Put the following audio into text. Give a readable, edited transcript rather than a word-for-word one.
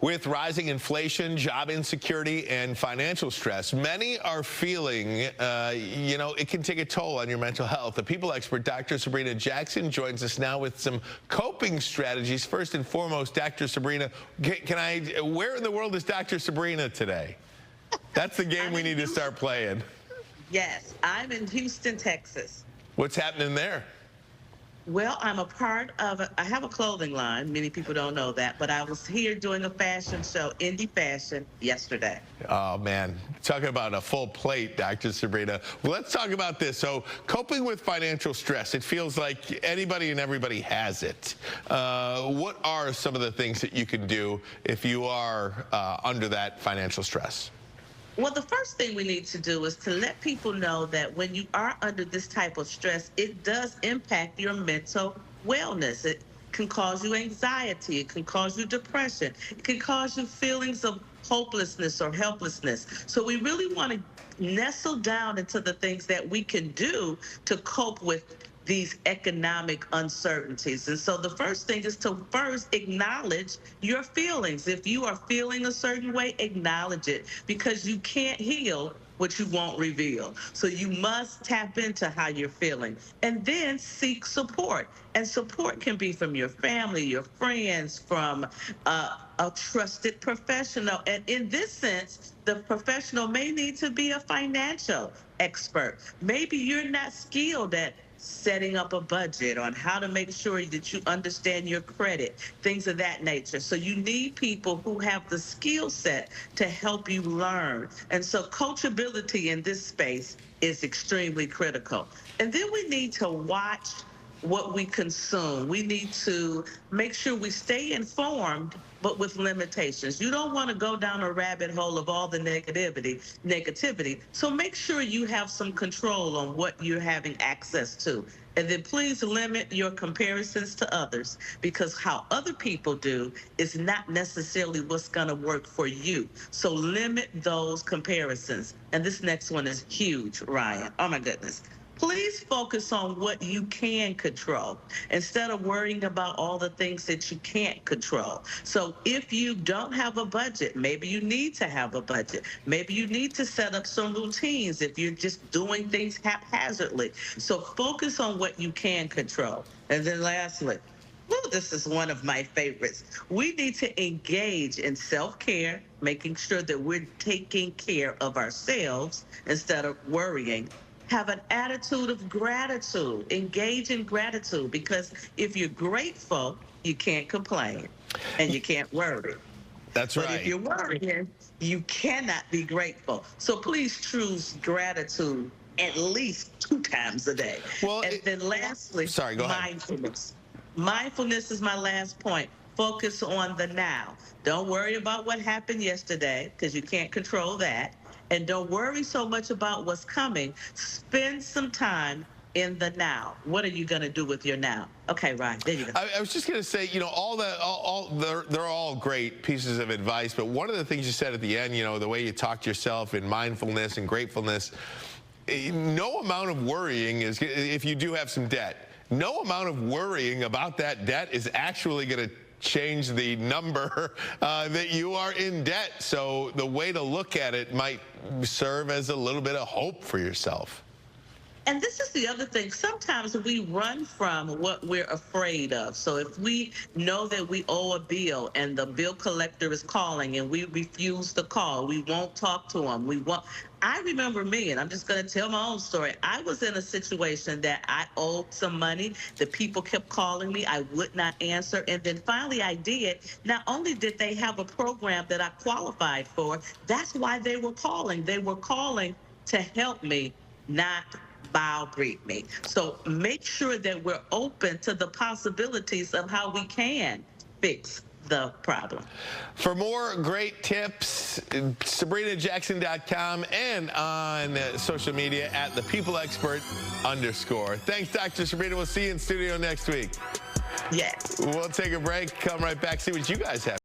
With rising inflation, job insecurity, and financial stress, many are feeling, it can take a toll on your mental health. The people expert, Dr. Sabrina Jackson, joins us now with some coping strategies. First and foremost, Dr. Sabrina, where in the world is Dr. Sabrina today? That's the game we need to start playing. Yes, I'm in Houston, Texas. What's happening there? Well, I'm a part of, I have a clothing line. Many people don't know that, but I was here doing a fashion show, indie fashion, yesterday. Oh, man. Talking about a full plate, Dr. Sabrina. Well, let's talk about this. So, coping with financial stress. It feels like anybody and everybody has it. What are some of the things that you can do if you are under that financial stress? Well, the first thing we need to do is to let people know that when you are under this type of stress, it does impact your mental wellness. It can cause you anxiety. It can cause you depression. It can cause you feelings of hopelessness or helplessness. So we really want to nestle down into the things that we can do to cope with these economic uncertainties. And so the first thing is to first acknowledge your feelings. If you are feeling a certain way, acknowledge it, because you can't heal what you won't reveal. So you must tap into how you're feeling and then seek support. And support can be from your family, your friends, from a trusted professional. And in this sense, the professional may need to be a financial expert. Maybe you're not skilled at setting up a budget, on how to make sure that you understand your credit, things of that nature. So you need people who have the skill set to help you learn. And so coachability in this space is extremely critical. And then we need to watch what we consume. We need to make sure we stay informed, but with limitations. You don't want to go down a rabbit hole of all the negativity. So make sure you have some control on what you're having access to. And then please limit your comparisons to others, because how other people do is not necessarily what's going to work for you. So limit those comparisons. And this next one is huge, Ryan. Oh my goodness. Please focus on what you can control instead of worrying about all the things that you can't control. So if you don't have a budget, maybe you need to have a budget. Maybe you need to set up some routines if you're just doing things haphazardly. So focus on what you can control. And then lastly, this is one of my favorites. We need to engage in self-care, making sure that we're taking care of ourselves instead of worrying. Have an attitude of gratitude. Engage in gratitude, because if you're grateful, you can't complain and you can't worry. That's right. But if you're worrying, you cannot be grateful. So please choose gratitude at least 2 times a day. Well, and then lastly, go ahead. Mindfulness. Mindfulness is my last point. Focus on the now. Don't worry about what happened yesterday, because you can't control that. And don't worry so much about what's coming. Spend some time in the now. What are you going to do with your now? Okay, Ryan, there you go. I was just going to say, they're all great pieces of advice, but one of the things you said at the end, the way you talk to yourself in mindfulness and gratefulness, no amount of worrying is, if you do have some debt, no amount of worrying about that debt is actually going to change the number that you are in debt. So the way to look at it might serve as a little bit of hope for yourself. And this is the other thing. Sometimes we run from what we're afraid of. So if we know that we owe a bill and the bill collector is calling and we refuse to call, we won't talk to him. I remember me, and I'm just going to tell my own story. I was in a situation that I owed some money. The people kept calling me. I would not answer. And then finally I did. Not only did they have a program that I qualified for, that's why they were calling. They were calling to help me, not browbeat me. So make sure that we're open to the possibilities of how we can fix the problem. For more great tips, SabrinaJackson.com and on social media at @thepeopleexpert_. Thanks, Dr. Sabrina. We'll see you in studio next week. Yes. We'll take a break, come right back, see what you guys have.